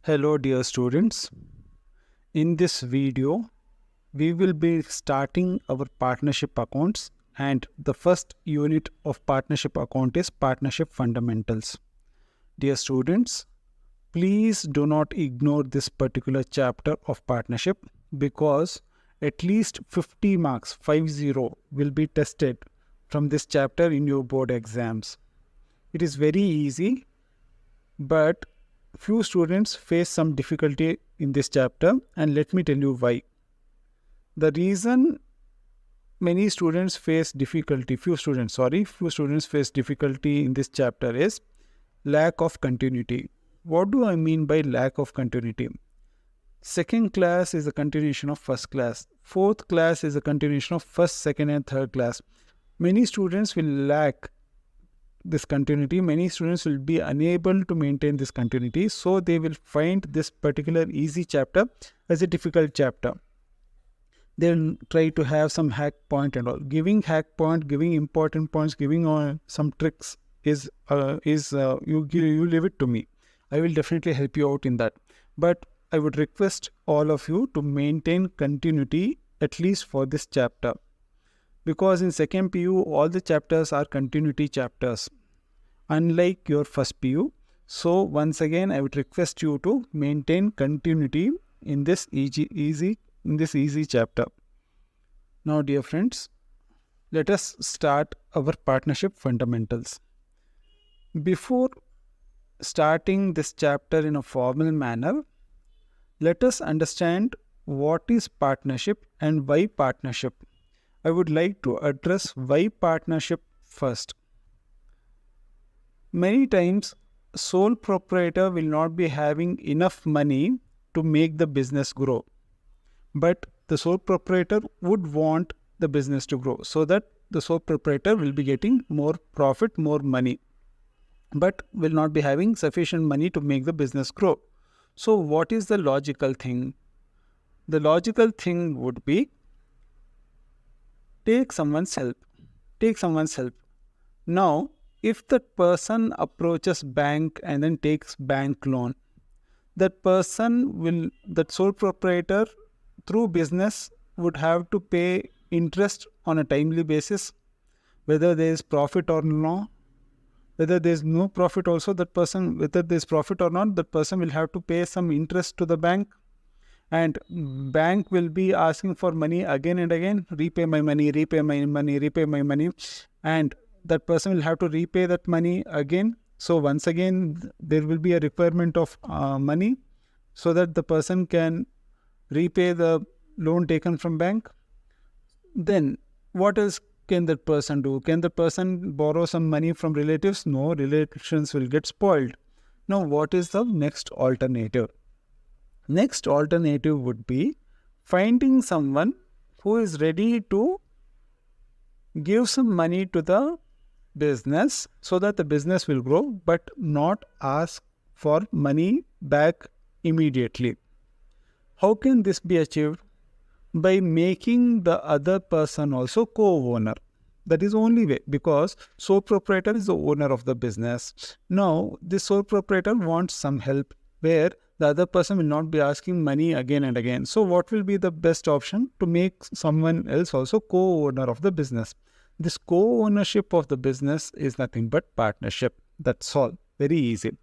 Hello dear students. In this video, we will be starting our partnership accounts, and the first unit of partnership account is partnership fundamentals. Dear students, please do not ignore this particular chapter of partnership because at least 50 marks, 50, will be tested from this chapter in your board exams. It is very easy, but few students face some difficulty in this chapter, and let me tell you why. The reason many students face difficulty, few students face difficulty in this chapter is lack of continuity. What do I mean by lack of continuity? Second class is a continuation of first class. Fourth class is a continuation of first, second and third class. Many students will lack this continuity. Many students will be unable to maintain this continuity, so they will find this particular easy chapter as a difficult chapter. They'll try to have some hack point and all. Giving hack point, giving important points, giving some tricks is you leave it to me. I will definitely help you out in that. But I would request all of you to maintain continuity at least for this chapter, because in second PU all the chapters are continuity chapters, unlike your first PU. So once again, I would request you to maintain continuity in this easy chapter. Now, dear friends, let us start our partnership fundamentals. Before starting this chapter in a formal manner, let us understand what is partnership and why partnership. I would like to address why partnership first. Many times, sole proprietor will not be having enough money to make the business grow. But the sole proprietor would want the business to grow, so that the sole proprietor will be getting more profit, more money, but will not be having sufficient money to make the business grow. So what is the logical thing? The logical thing would be take someone's help. Now, if that person approaches bank and then takes bank loan, that sole proprietor through business would have to pay interest on a timely basis, whether there is profit or no. Whether there is no profit also, whether there is profit or not, that person will have to pay some interest to the bank. And bank will be asking for money again and again, repay my money. And that person will have to repay that money again. So once again, there will be a requirement of money so that the person can repay the loan taken from bank. Then what else can that person do? Can the person borrow some money from relatives? No, relations will get spoiled. Now, what is the next alternative? Next alternative would be finding someone who is ready to give some money to the business so that the business will grow, but not ask for money back immediately. How can this be achieved? By making the other person also co-owner. That is the only way, because sole proprietor is the owner of the business. Now, this sole proprietor wants some help where the other person will not be asking money again and again. So what will be the best option? To make someone else also co-owner of the business. This co-ownership of the business is nothing but partnership. That's all. Very easy.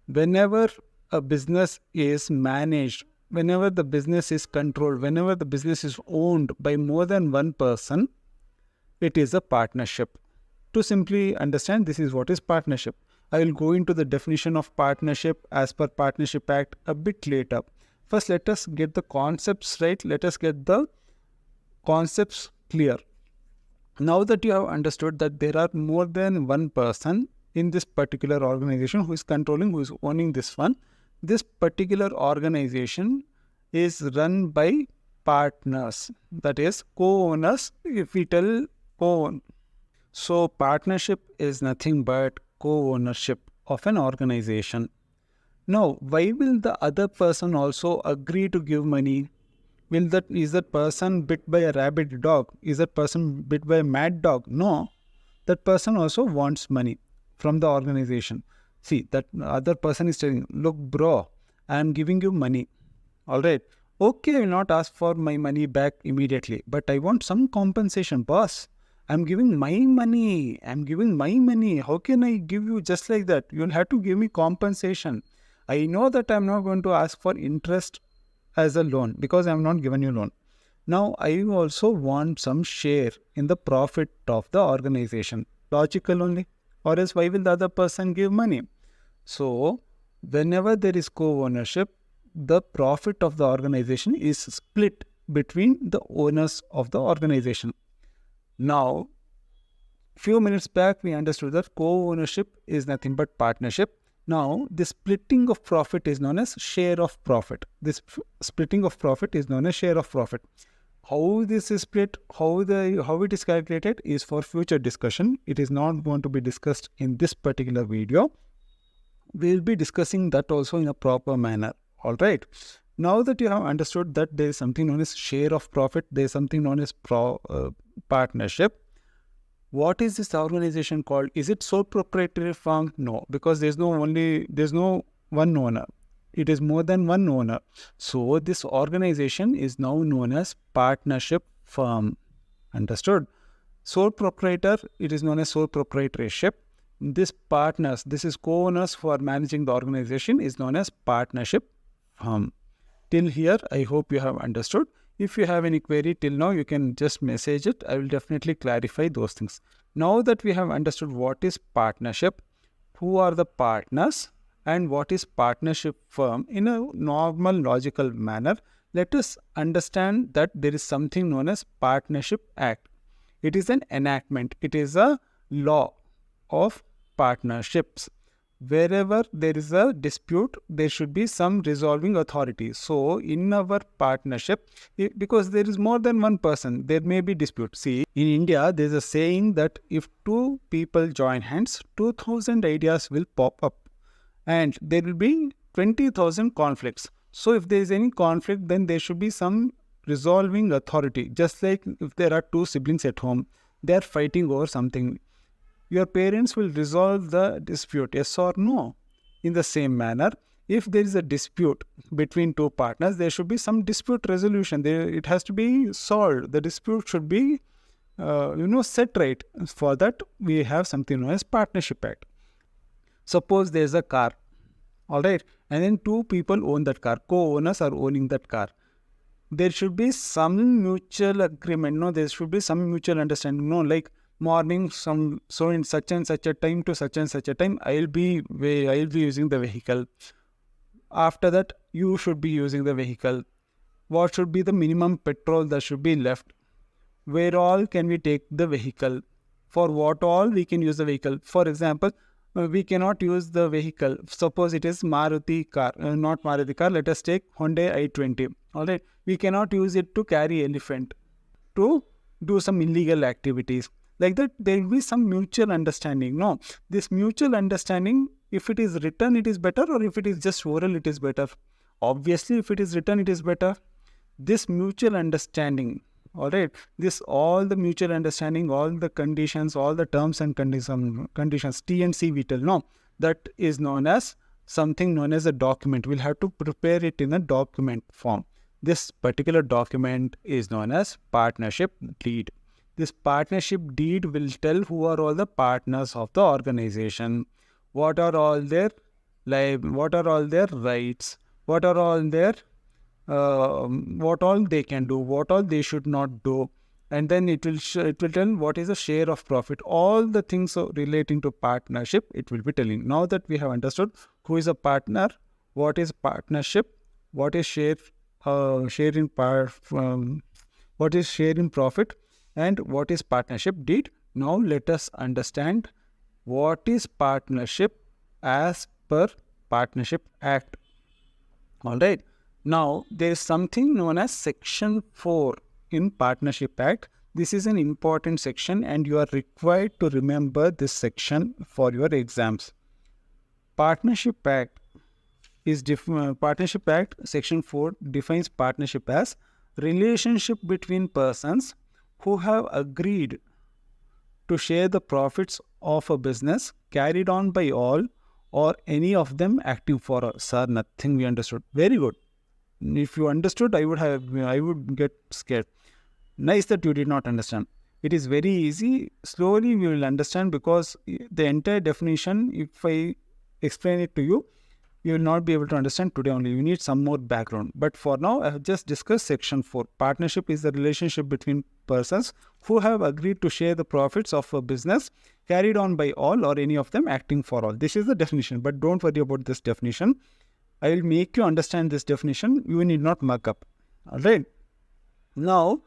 Whenever a business is managed, whenever the business is controlled, whenever the business is owned by more than one person, it is a partnership. To simply understand, this is what is partnership. I will go into the definition of partnership as per Partnership Act a bit later. First, let us get the concepts right. Let us get the concepts clear. Now that you have understood that there are more than one person in this particular organization who is controlling, who is owning this one, this particular organization is run by partners, that is co-owners, if we tell co-own. So partnership is nothing but co-ownership of an organization. Now, why will the other person also agree to give money? Is that person bit by a rabid dog? Is that person bit by a mad dog? No. That person also wants money from the organization. See, that other person is telling, look bro, I am giving you money. All right. Okay, I will not ask for my money back immediately, but I want some compensation, boss. I'm giving my money. I'm giving my money. How can I give you just like that? You'll have to give me compensation. I know that I'm not going to ask for interest as a loan because I'm not given you loan. Now, I also want some share in the profit of the organization. Logical only. Or else, why will the other person give money? So, whenever there is co-ownership, the profit of the organization is split between the owners of the organization. Now, few minutes back, we understood that co-ownership is nothing but partnership. Now, the splitting of profit is known as share of profit. This splitting of profit is known as share of profit. How this is split, how it is calculated is for future discussion. It is not going to be discussed in this particular video. We will be discussing that also in a proper manner. All right. Now that you have understood that there is something known as share of profit, there is something known as partnership. What is this organization called? Is it sole proprietary firm? No, because there's no one owner. It is more than one owner. So this organization is now known as partnership firm. Understood? Sole proprietor, it is known as sole proprietorship. This partners, this is co-owners who are managing the organization, is known as partnership firm. Till here, I hope you have understood. If you have any query till now, you can just message it. I will definitely clarify those things. Now that we have understood what is partnership, who are the partners, and what is partnership firm in a normal logical manner, let us understand that there is something known as Partnership Act. It is an enactment. It is a law of partnerships. Wherever there is a dispute, there should be some resolving authority. So, in our partnership, because there is more than one person, there may be dispute. See, in India, there is a saying that if two people join hands, 2,000 ideas will pop up and there will be 20,000 conflicts. So, if there is any conflict, then there should be some resolving authority. Just like if there are two siblings at home, they are fighting over something. Your parents will resolve the dispute, yes or no. In the same manner, if there is a dispute between two partners, there should be some dispute resolution. It has to be solved. The dispute should be, set right. For that, we have something known as Partnership Act. Suppose there is a car, all right, and then two people own that car. Co-owners are owning that car. There should be some mutual agreement. No, there should be some mutual understanding. No, like morning, so in such and such a time to such and such a time, I'll be using the vehicle. After that, you should be using the vehicle. What should be the minimum petrol that should be left? Where all can we take the vehicle? For what all we can use the vehicle? For example, we cannot use the vehicle. Suppose it is Maruti car, not Maruti car. Let us take Hyundai i20. All right, we cannot use it to carry elephant, to do some illegal activities. Like that, there will be some mutual understanding. No, this mutual understanding, if it is written, it is better, or if it is just oral, it is better. Obviously, if it is written, it is better. This mutual understanding, all right, all the mutual understanding, all the conditions, all the terms and conditions, T and C we tell, no, that is known as something known as a document. We'll have to prepare it in a document form. This particular document is known as partnership deed. This partnership deed will tell who are all the partners of the organization, what are all their rights, what are all their what all they can do, what all they should not do, and then it will tell what is the share of profit. All the things relating to partnership, it will be telling. Now that we have understood who is a partner, what is partnership, what is share in profit, and what is partnership deed. Now let us understand what is partnership as per Partnership Act. All right. Now there is something known as Section 4 in Partnership Act. This is an important section and you are required to remember this section for your exams. Partnership Act Partnership Act Section 4 defines partnership as relationship between persons who have agreed to share the profits of a business carried on by all or any of them acting for us. Sir, nothing we understood. Very good. If you understood, I would get scared. Nice that you did not understand. It is very easy. Slowly we will understand, because the entire definition, if I explain it to you, you will not be able to understand today only. You need some more background. But for now, I have just discussed section 4. Partnership is the relationship between persons who have agreed to share the profits of a business carried on by all or any of them acting for all. This is the definition, but don't worry about this definition. I will make you understand this definition. You need not mug up. All right. Now,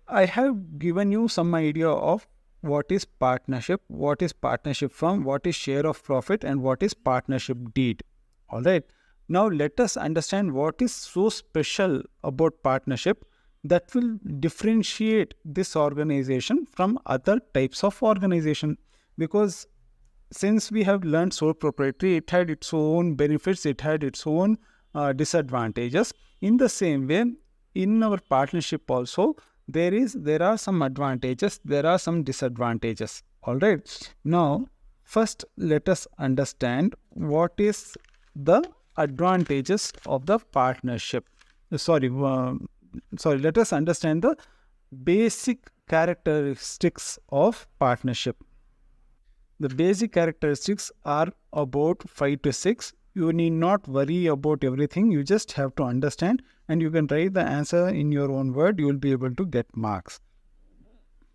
I have given you some idea of what is partnership, what is partnership firm, what is share of profit, and what is partnership deed. All right. Now, let us understand what is so special about partnership that will differentiate this organization from other types of organization. Because since we have learned sole proprietary, it had its own benefits, it had its own disadvantages. In the same way, in our partnership also, there are some advantages, there are some disadvantages. All right. Now, first let us understand what is the advantages of the partnership. Let us understand the basic characteristics of partnership. The basic characteristics are about 5 to 6. You need not worry about everything. You just have to understand, and you can write the answer in your own word. You will be able to get marks.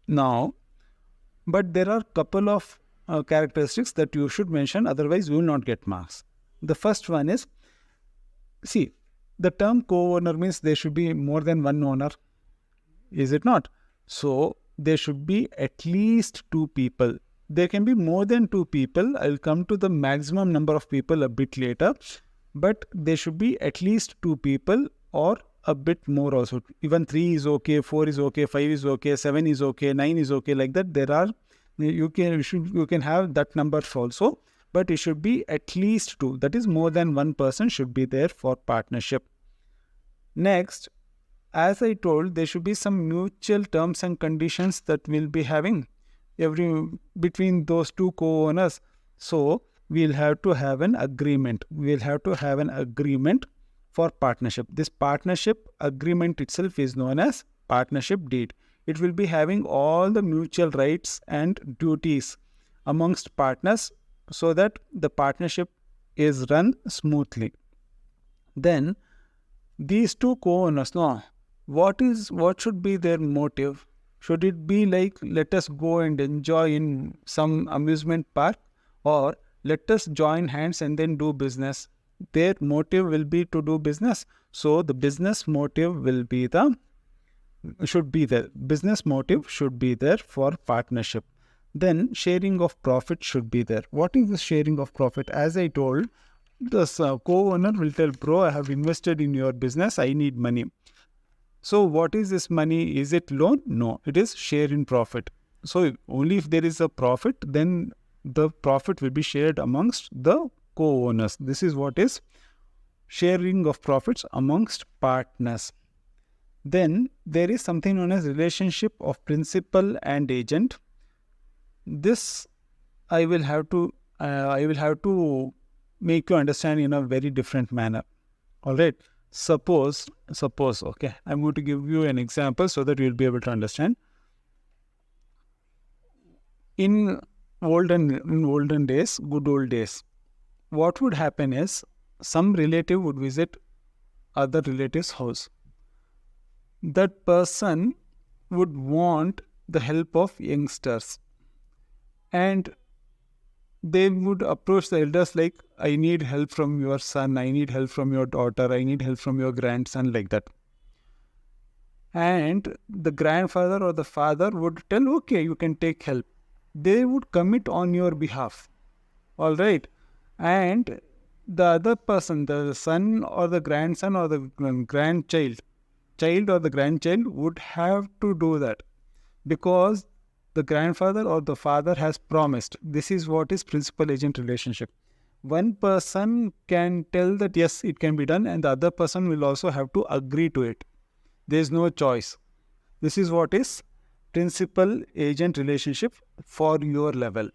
Now, but there are couple of characteristics that you should mention, otherwise you will not get marks. The first one is, see, the term co-owner means there should be more than one owner. Is it not? So, there should be at least 2 people. There can be more than 2 people. I'll come to the maximum number of people a bit later. But there should be at least 2 people, or a bit more also. Even 3 is okay, 4 is okay, 5 is okay, 7 is okay, 9 is okay. Like that, you can have that number also. But it should be at least 2. That is, more than one person should be there for partnership. Next, as I told, there should be some mutual terms and conditions that we'll be having between those 2 co-owners. So, we'll have to have an agreement. We'll have to have an agreement for partnership. This partnership agreement itself is known as partnership deed. It will be having all the mutual rights and duties amongst partners, so that the partnership is run smoothly. Then, these 2 co-owners, what should be their motive? Should it be like, let us go and enjoy in some amusement park, or let us join hands and then do business? Their motive will be to do business. So the business motive should be there. Business motive should be there for partnership. Then sharing of profit should be there. What is the sharing of profit? As I told, the co-owner will tell, bro, I have invested in your business, I need money. So what is this money? Is it loan? No, it is share in profit. So only if there is a profit, then the profit will be shared amongst the co-owners. This is what is sharing of profits amongst partners. Then there is something known as relationship of principal and agent. This I will have to make you understand in a very different manner. All right. Suppose, okay, I'm going to give you an example so that you'll be able to understand. In olden days, good old days, what would happen is, some relative would visit other relative's house. That person would want the help of youngsters, and they would approach the elders like, I need help from your son, I need help from your daughter, I need help from your grandson, like that. And the grandfather or the father would tell, okay, you can take help. They would commit on your behalf. All right. And the other person, the son or the grandson or the child or the grandchild would have to do that, because the grandfather or the father has promised. This is what is principal-agent relationship. One person can tell that yes, it can be done, and the other person will also have to agree to it. There is no choice. This is what is principal-agent relationship for your level.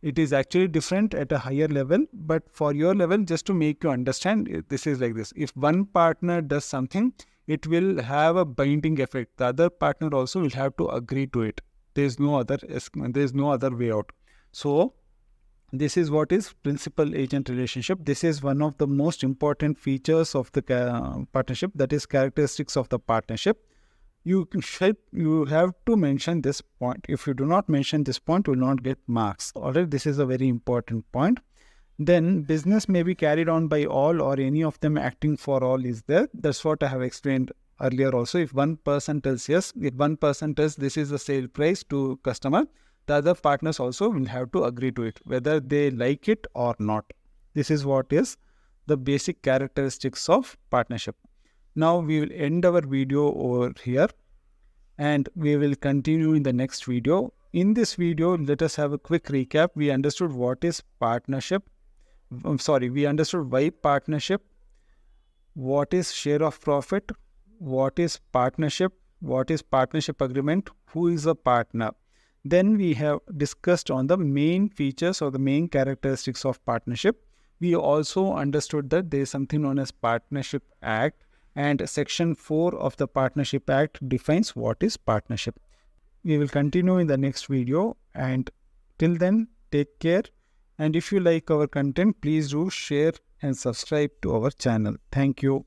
It is actually different at a higher level, but for your level, just to make you understand, this is like this. If one partner does something, it will have a binding effect. The other partner also will have to agree to it. There is no other way out. So this is what is principal agent relationship. This is one of the most important features of the partnership, that is characteristics of the partnership. You have to mention this point. If you do not mention this point, you will not get marks. Alright, this is a very important point. Then business may be carried on by all, or any of them acting for all is there. That's what I have explained earlier also. If one person tells yes, if one person tells this is the sale price to customer, the other partners also will have to agree to it, whether they like it or not. This is what is the basic characteristics of partnership. Now we will end our video over here, and we will continue in the next video. In this video, let us have a quick recap. We understood what is partnership. We understood why partnership, what is share of profit, what is partnership agreement, who is a partner. Then we have discussed on the main features or the main characteristics of partnership. We also understood that there is something known as Partnership Act, and Section 4 of the Partnership Act defines what is partnership. We will continue in the next video, and till then, take care. And if you like our content, please do share and subscribe to our channel. Thank you.